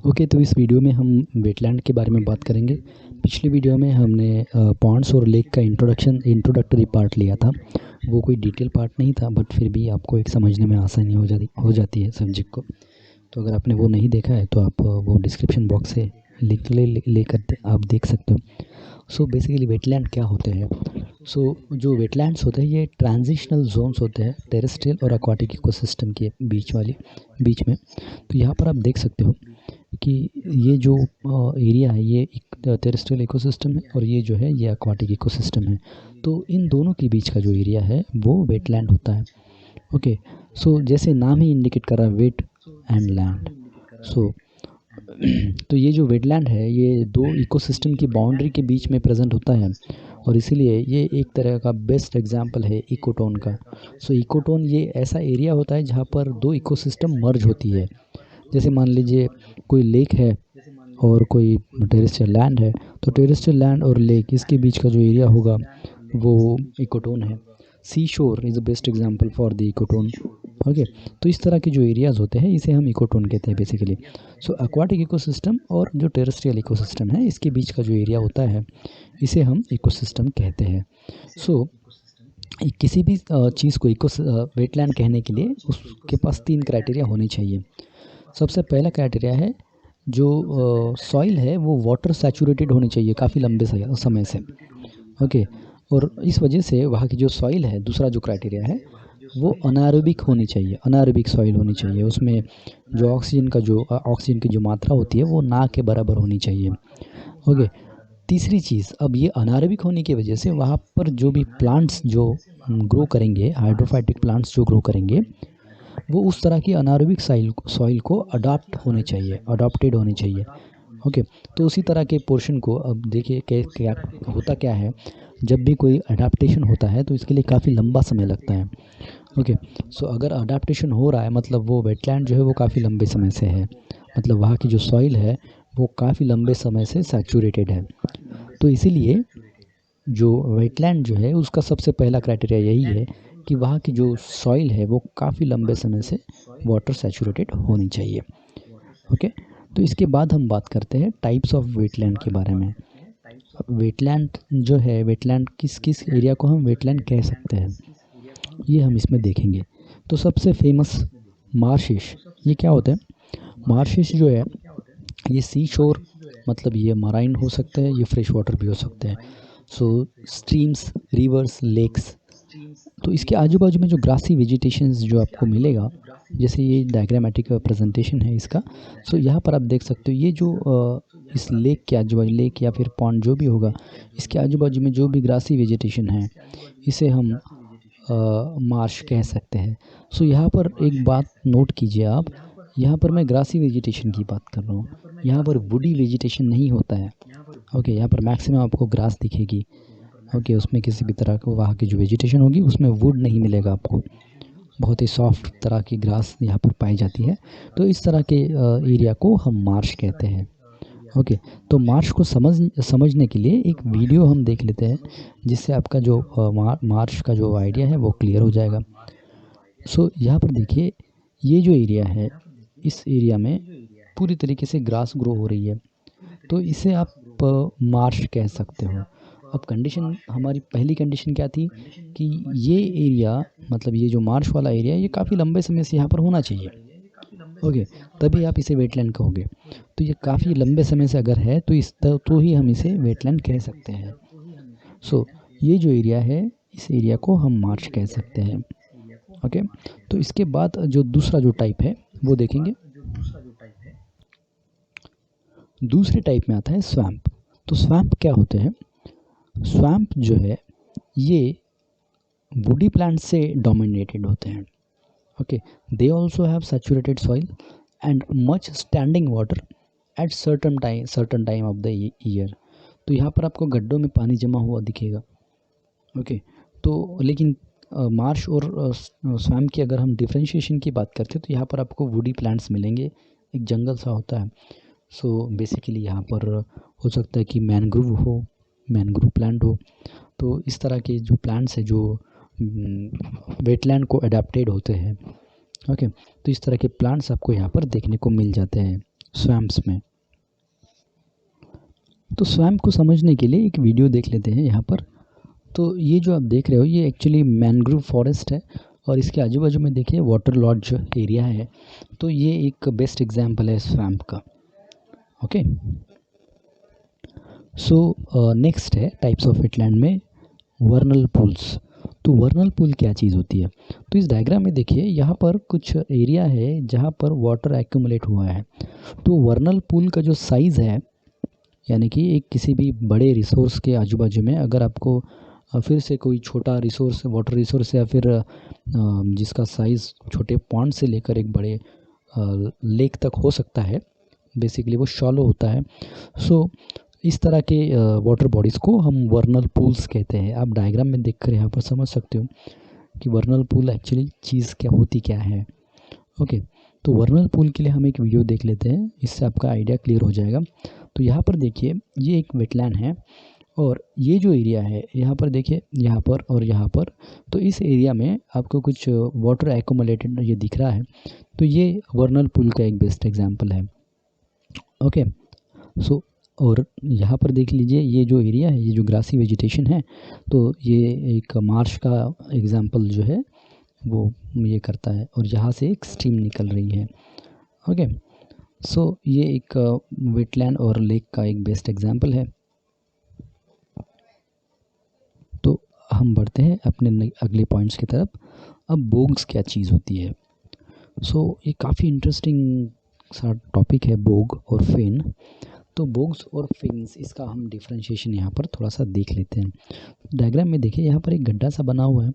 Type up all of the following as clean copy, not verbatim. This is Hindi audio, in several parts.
ओके, तो इस वीडियो में हम वेटलैंड के बारे में बात करेंगे। पिछले वीडियो में हमने पॉन्ड्स और लेक का इंट्रोडक्टरी पार्ट लिया था। वो कोई डिटेल पार्ट नहीं था, बट फिर भी आपको एक समझने में आसानी हो जाती है सब्जेक्ट को। तो अगर आपने वो नहीं देखा है तो आप वो डिस्क्रिप्शन बॉक्स से लिंक लेकर आप देख सकते हो। सो बेसिकली वेटलैंड क्या होते हैं? जो वेटलैंड्स होते हैं ये ट्रांजिशनल जोन्स होते हैं टेरेस्ट्रियल और एक्वाटिक इकोसिस्टम के बीच में। तो यहाँ पर आप देख सकते हो कि ये जो एरिया है ये एक टेरेस्ट्रियल इकोसिस्टम है और ये जो है ये एक्वाटिक इकोसिस्टम है। तो इन दोनों के बीच का जो एरिया है वो वेटलैंड होता है। ओके, सो जैसे नाम ही इंडिकेट कर रहा है, वेट एंड लैंड। सो तो ये जो वेटलैंड है ये दो इकोसिस्टम की बाउंड्री के बीच में प्रेजेंट होता है और इसीलिए ये एक तरह का बेस्ट एग्जांपल है इकोटोन का। सो इकोटोन ये ऐसा एरिया होता है जहाँ पर दो इकोसिस्टम मर्ज होती है। जैसे मान लीजिए कोई लेक है और कोई टेरेस्ट्रियल लैंड है, तो टेरेस्ट्रियल लैंड और लेक इसके बीच का जो एरिया होगा वो इकोटोन है। सी शोर is the best example for the ecotone. Okay, तो इस तरह के जो एरियाज़ होते हैं इसे हम इकोटोन कहते हैं बेसिकली। सो एक्वाटिक इकोसिस्टम और जो टेरेस्ट्रियल इकोसिस्टम है इसके बीच का जो एरिया होता है इसे हम इकोसिस्टम कहते हैं। सो किसी भी चीज़ को वेटलैंड कहने के लिए उसके पास 3 क्राइटेरिया होनी चाहिए। सबसे पहला क्राइटेरिया है जो सॉइल है वो वाटर सैचुरेटेड होनी चाहिए काफ़ी लंबे समय से। ओके, और इस वजह से वहाँ की जो सॉइल है, दूसरा जो क्राइटेरिया है वो अनारोबिक होनी चाहिए, अनारोबिक सॉइल होनी चाहिए। उसमें जो ऑक्सीजन की जो मात्रा होती है वो ना के बराबर होनी चाहिए। ओके, तीसरी चीज़, अब ये अनारोबिक होने की वजह से वहाँ पर जो भी प्लांट्स जो ग्रो करेंगे, हाइड्रोफाइटिक प्लांट्स जो ग्रो करेंगे वो उस तरह की अनारोबिक सॉइल को अडॉप्टेड होनी चाहिए। ओके, तो उसी तरह के पोर्शन को अब देखिए क्या होता क्या है, जब भी कोई अडाप्टेशन होता है तो इसके लिए काफ़ी लंबा समय लगता है। ओके, सो अगर अडाप्टेशन हो रहा है मतलब वो वेटलैंड जो है वो काफ़ी लंबे समय से है, मतलब वहाँ की जो सॉइल है वो काफ़ी लंबे समय से सैचुरेटेड है। तो इसीलिए जो वेटलैंड जो है उसका सबसे पहला क्राइटेरिया यही है कि वहाँ की जो सॉइल है वो काफ़ी लंबे समय से वाटर सैचुरेटेड होनी चाहिए। ओके, तो इसके बाद हम बात करते हैं टाइप्स ऑफ वेटलैंड के बारे में। वेटलैंड जो है, वेटलैंड किस किस एरिया को हम वेटलैंड कह सकते हैं ये हम इसमें देखेंगे। तो सबसे फेमस मार्शिश, ये क्या होता है? मार्शिश जो है ये सी शोर, मतलब ये मराइन हो सकते हैं, ये फ्रेश वाटर भी हो सकते हैं। सो स्ट्रीम्स, रिवर्स, लेक्स, तो इसके आजू बाजू में जो ग्रासी वेजिटेशंस जो आपको मिलेगा, जैसे ये डायग्रामेटिक प्रेजेंटेशन है इसका। सो यहाँ पर आप देख सकते हो ये जो इस लेक के आजू बाजू, लेक या फिर पॉन्ड जो भी होगा, इसके आजू बाजू में जो भी ग्रासी वेजिटेशन है इसे हम मार्श कह सकते हैं। सो यहाँ पर एक बात नोट कीजिए आप, यहाँ पर मैं ग्रासी वेजिटेशन की बात कर रहा हूँ, यहाँ पर वुडी वेजिटेशन नहीं होता है। ओके, यहाँ पर मैक्सिमम आपको ग्रास दिखेगी। ओके, उसमें किसी भी तरह का वहाँ की जो वेजिटेशन होगी उसमें वुड नहीं मिलेगा आपको, बहुत ही सॉफ्ट तरह की ग्रास यहाँ पर पाई जाती है। तो इस तरह के एरिया को हम मार्श कहते हैं। ओके, तो मार्श को समझने के लिए एक वीडियो हम देख लेते हैं जिससे आपका जो मार्श का जो आइडिया है वो क्लियर हो जाएगा। सो यहाँ पर देखिए ये जो एरिया है, इस एरिया में पूरी तरीके से ग्रास ग्रो हो रही है, तो इसे आप मार्श कह सकते हो। अब कंडीशन, हमारी पहली कंडीशन क्या थी कि ये एरिया, मतलब ये जो मार्श वाला एरिया ये काफ़ी लंबे समय से यहाँ पर होना चाहिए। ओके, तभी आप इसे वेटलैंड कहोगे। तो ये काफ़ी लंबे समय से अगर है तो ही हम इसे वेटलैंड कह सकते हैं। सो ये जो एरिया है इस एरिया को हम मार्श कह सकते हैं। ओके, तो इसके बाद जो दूसरा जो टाइप है वो देखेंगे। दूसरे टाइप में आता है स्वैम्प। तो स्वैम्प क्या होते हैं? स्वैम्प जो है ये वुडी प्लांट से डोमिनेटेड होते हैं। Okay, they also have saturated soil and much standing water at certain time of the year. तो यहाँ पर आपको गड्ढों में पानी जमा हुआ दिखेगा। ओके, तो लेकिन मार्श और स्वैम्प की अगर हम डिफ्रेंशिएशन की बात करते हैं तो यहाँ पर आपको वुडी प्लांट्स मिलेंगे, एक जंगल सा होता है। सो बेसिकली यहाँ पर हो सकता है कि मैनग्रोव प्लांट हो। तो इस तरह के जो प्लांट्स हैं जो वेटलैंड को अडेप्टेड होते हैं। ओके, तो इस तरह के प्लांट्स आपको यहाँ पर देखने को मिल जाते हैं स्वैम्प्स में। तो स्वैम्प को समझने के लिए एक वीडियो देख लेते हैं यहाँ पर। तो ये जो आप देख रहे हो ये एक्चुअली मैनग्रोव फॉरेस्ट है और इसके आजू बाजू में देखिए वाटर लॉज एरिया है। तो ये एक बेस्ट एग्जांपल है स्वैम्प का। ओके, सो नेक्स्ट है टाइप्स ऑफ वेटलैंड में वर्नल पूल्स। तो वर्नल पूल क्या चीज़ होती है? तो इस डायग्राम में देखिए यहाँ पर कुछ एरिया है जहाँ पर वाटर एक्यूमुलेट हुआ है। तो वर्नल पूल का जो साइज़ है, यानी कि एक किसी भी बड़े रिसोर्स के आजू बाजू में अगर आपको फिर से कोई छोटा रिसोर्स, वाटर रिसोर्स या फिर जिसका साइज़ छोटे पॉन्ड से लेकर एक बड़े लेक तक हो सकता है, बेसिकली वो शॉलो होता है। सो इस तरह के वाटर बॉडीज़ को हम वर्नल पूल्स कहते हैं। आप डायग्राम में देखकर यहाँ पर समझ सकते हो कि वर्नल पूल एक्चुअली चीज़ क्या होती क्या है। ओके, तो वर्नल पूल के लिए हम एक वीडियो देख लेते हैं, इससे आपका आइडिया क्लियर हो जाएगा। तो यहाँ पर देखिए ये एक वेटलैंड है और ये जो एरिया है यहाँ पर देखिए, यहाँ पर और यहाँ पर, तो इस एरिया में आपको कुछ वाटर एक्यूमुलेटेड ये दिख रहा है। तो ये वर्नल पूल का एक बेस्ट एग्जांपल है। ओके, सो और यहाँ पर देख लीजिए ये जो एरिया है, ये जो ग्रासी वेजिटेशन है, तो ये एक मार्श का एग्जांपल जो है वो ये करता है और यहाँ से एक स्ट्रीम निकल रही है। ओके, सो ये एक वेटलैंड और लेक का एक बेस्ट एग्जांपल है। तो हम बढ़ते हैं अपने अगले पॉइंट्स की तरफ। अब बोग्स क्या चीज़ होती है? सो ये काफ़ी इंटरेस्टिंग सा टॉपिक है, बोग और फेन। तो बोग्स और फेन्स, इसका हम डिफ्रेंशिएशन यहाँ पर थोड़ा सा देख लेते हैं। डायग्राम में देखिए यहाँ पर एक गड्ढा सा बना हुआ है,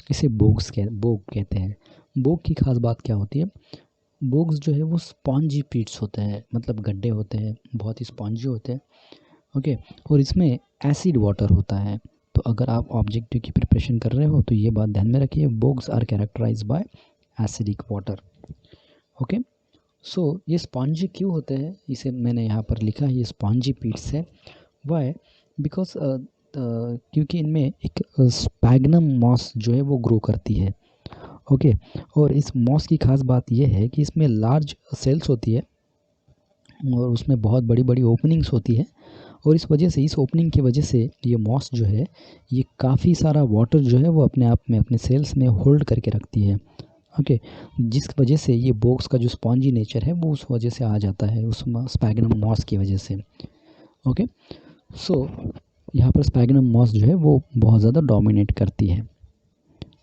इसे बोग कहते हैं। बोग की खास बात क्या होती है? बोग्स जो है वो स्पॉन्जी पीट्स होते हैं, मतलब गड्ढे होते हैं, बहुत ही स्पॉन्जी होते हैं। ओके, और इसमें एसिड वाटर होता है। तो अगर आप ऑब्जेक्टिव की प्रिपरेशन कर रहे हो तो ये बात ध्यान में रखिए, bogs are characterise by acidic water. Okay, so ये स्पॉन्जी क्यों होते हैं, इसे मैंने यहाँ पर लिखा है, ये स्पॉन्जी पीट्स है। वाई? बिकॉज क्योंकि इनमें एक स्पैग्नम मॉस जो है वो ग्रो करती है। ओके, और इस मॉस की खास बात यह है कि इसमें लार्ज सेल्स होती है और उसमें बहुत बड़ी बड़ी ओपनिंग्स होती है और इस वजह से, इस ओपनिंग की वजह से ये मॉस जो है ये काफ़ी सारा वाटर जो है वो अपने आप में अपने सेल्स में होल्ड करके रखती है। ओके, जिस वजह से ये बोग्स का जो स्पॉन्जी नेचर है वो उस वजह से आ जाता है, उस स्पैग्नम मॉस की वजह से। ओके, सो यहाँ पर स्पैग्नम मॉस जो है वो बहुत ज़्यादा डोमिनेट करती है।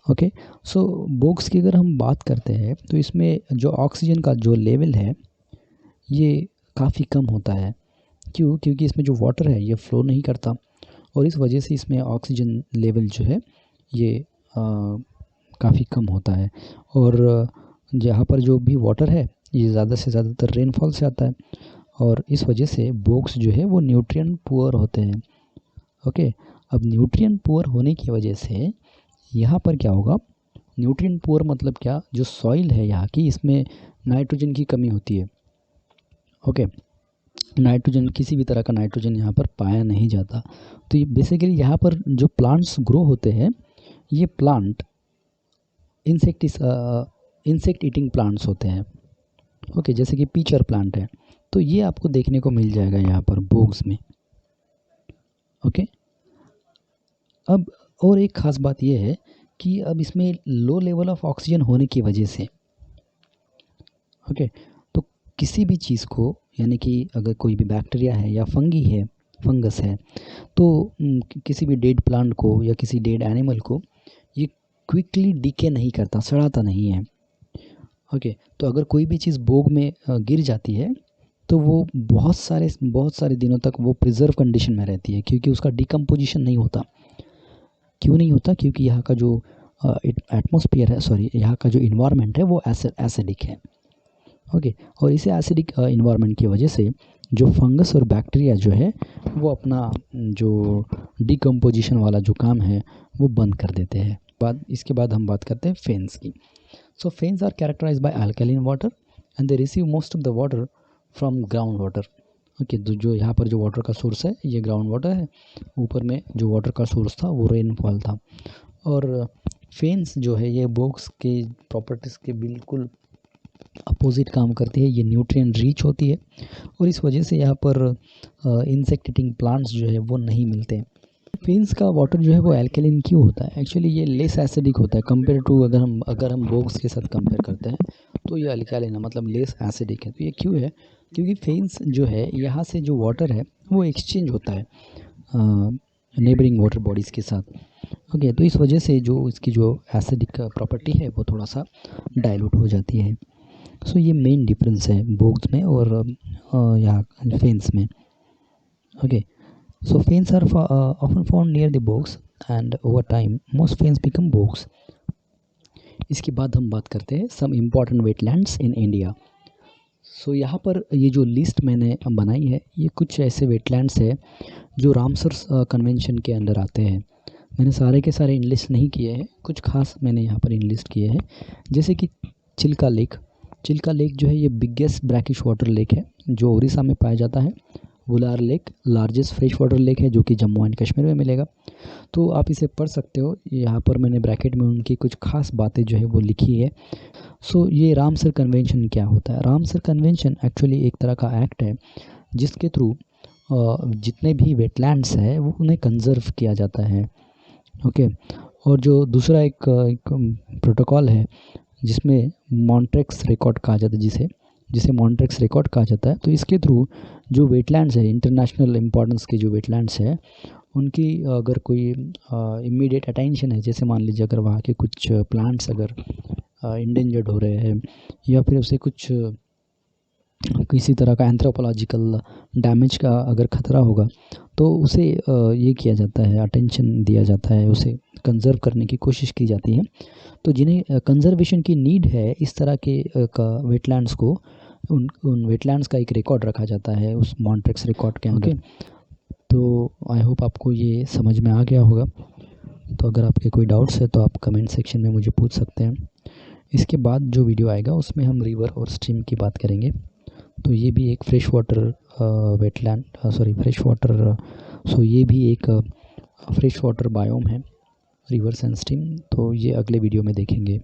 ओके, सो बोग्स की अगर हम बात करते हैं तो इसमें जो ऑक्सीजन का जो लेवल है ये काफ़ी कम होता है। क्यों? क्योंकि इसमें जो वाटर है ये फ्लो नहीं करता और इस वजह से इसमें ऑक्सीजन लेवल जो है ये काफ़ी कम होता है। और जहाँ पर जो भी वाटर है ये ज़्यादा से ज़्यादातर रेनफॉल से आता है और इस वजह से बोग्स जो है वो न्यूट्रिएंट पुअर होते हैं। ओके, अब न्यूट्रिएंट पुअर होने की वजह से यहाँ पर क्या होगा? न्यूट्रिएंट पुअर मतलब क्या? जो सॉइल है यहाँ की, इसमें नाइट्रोजन की कमी होती है। ओके, नाइट्रोजन, किसी भी तरह का नाइट्रोजन यहाँ पर पाया नहीं जाता। तो ये बेसिकली यहाँ पर जो प्लांट्स ग्रो होते हैं ये प्लांट इंसेक्ट ईटिंग प्लांट्स होते हैं। ओके, जैसे कि पीचर प्लांट है, तो ये आपको देखने को मिल जाएगा यहाँ पर बोग्स में। ओके, अब और एक ख़ास बात ये है कि अब इसमें लो लेवल ऑफ ऑक्सीजन होने की वजह से, ओके, तो किसी भी चीज़ को, यानी कि अगर कोई भी बैक्टीरिया है या फंगस है, तो किसी भी डेड प्लांट को या किसी डेड एनिमल को ये क्विकली डीके नहीं करता, सड़ाता नहीं है। ओके, तो अगर कोई भी चीज़ बोग में गिर जाती है तो वो बहुत सारे दिनों तक वो प्रिजर्व कंडीशन में रहती है, क्योंकि उसका डिकम्पोजिशन नहीं होता। क्यों नहीं होता? क्योंकि यहाँ का जो एटमॉस्फेयर है, सॉरी, यहाँ का जो इन्वायरमेंट है वो एसिडिक है। ओके, और इसे एसिडिक इन्वायरमेंट की वजह से जो फंगस और बैक्टीरिया जो है वो अपना जो डिकम्पोजिशन वाला जो काम है वो बंद कर देते हैं। इसके बाद हम बात करते हैं फेन्स की। So fens are characterise by alkaline water and they receive most of the water from ground water. Okay, तो जो यहाँ पर जो वाटर का सोर्स है ये ग्राउंड वाटर है, ऊपर में जो वाटर का सोर्स था वो रेनफॉल था। और फेन्स जो है ये बोग्स के प्रॉपर्टीज़ के बिल्कुल अपोजिट काम करती है, ये न्यूट्रिएंट रिच होती है और इस वजह से यहाँ पर इंसेक्ट ईटिंग प्लांट्स जो है वो नहीं मिलते। फेन्स का वाटर जो है वो एल्कलिन क्यों होता है? एक्चुअली ये लेस एसिडिक होता है कंपेयर टू अगर हम बोग्स के साथ कंपेयर करते हैं तो ये अल्कलिन है, मतलब लेस एसिडिक है। तो ये क्यों है? क्योंकि फेन्स जो है यहाँ से जो वाटर है वो एक्सचेंज होता है नेबरिंग वाटर बॉडीज़ के साथ। ओके, तो इस वजह से जो इसकी जो एसिडिक प्रॉपर्टी है वो थोड़ा सा डाइल्यूट हो जाती है। सो ये मेन डिफरेंस है बोग्स में और यहाँ फेन्स में। Okay, so fanes are often found near the bogs and over time most fanes become bogs. इसके बाद हम बात करते हैं some important wetlands in India. सो यहाँ पर ये जो लिस्ट मैंने बनाई है ये कुछ ऐसे वेटलैंड्स है जो रामसर कन्वेंशन के अंदर आते हैं। मैंने सारे के सारे इनलिस्ट नहीं किए हैं, कुछ खास मैंने यहाँ पर इनलिस्ट किए हैं, जैसे कि चिल्का लेक। चिल्का लेक जो है ये बिगेस्ट ब्रैकिश वाटर लेक है जो उड़ीसा में पाया जाता है। Wular lake largest fresh water lake है जो कि जम्मू एंड कश्मीर में मिलेगा। तो आप इसे पढ़ सकते हो, यहाँ पर मैंने ब्रैकेट में उनकी कुछ खास बातें जो है वो लिखी है। सो ये रामसर कन्वेंशन क्या होता है? रामसर कन्वेंशन एक्चुअली एक तरह का एक्ट है जिसके थ्रू जितने भी वेटलैंड्स है वो उन्हें कंजर्व किया जाता है। ओके, और जो दूसरा एक प्रोटोकॉल है जिसमें मॉन्ट्रेक्स रिकॉर्ड कहा जाता है, जिसे मॉन्ट्रेक्स रिकॉर्ड कहा जाता है। तो इसके थ्रू जो वेटलैंड्स है, इंटरनेशनल इम्पोर्टेंस के जो वेटलैंड्स है, उनकी अगर कोई इमीडिएट अटेंशन है, जैसे मान लीजिए अगर वहाँ के कुछ प्लांट्स अगर इंडेंजर्ड हो रहे हैं या फिर उसे कुछ किसी तरह का एंथ्रोपोलॉजिकल डैमेज का अगर ख़तरा होगा तो उसे ये किया जाता है, अटेंशन दिया जाता है, उसे कंजर्व करने की कोशिश की जाती है। तो जिन्हें कंजर्वेशन की नीड है इस तरह के वेटलैंड्स को, उन वेटलैंड्स का एक रिकॉर्ड रखा जाता है उस मॉन्ट्रेक्स रिकॉर्ड के अंदर। तो आई होप आपको ये समझ में आ गया होगा। तो अगर आपके कोई डाउट्स है तो आप कमेंट सेक्शन में मुझे पूछ सकते हैं। इसके बाद जो वीडियो आएगा उसमें हम रिवर और स्ट्रीम की बात करेंगे। तो ये भी एक fresh water wetland fresh water, so ये भी एक फ्रेश वाटर बायोम है, रिवर्स एंड स्ट्रीम। तो ये अगले वीडियो में देखेंगे।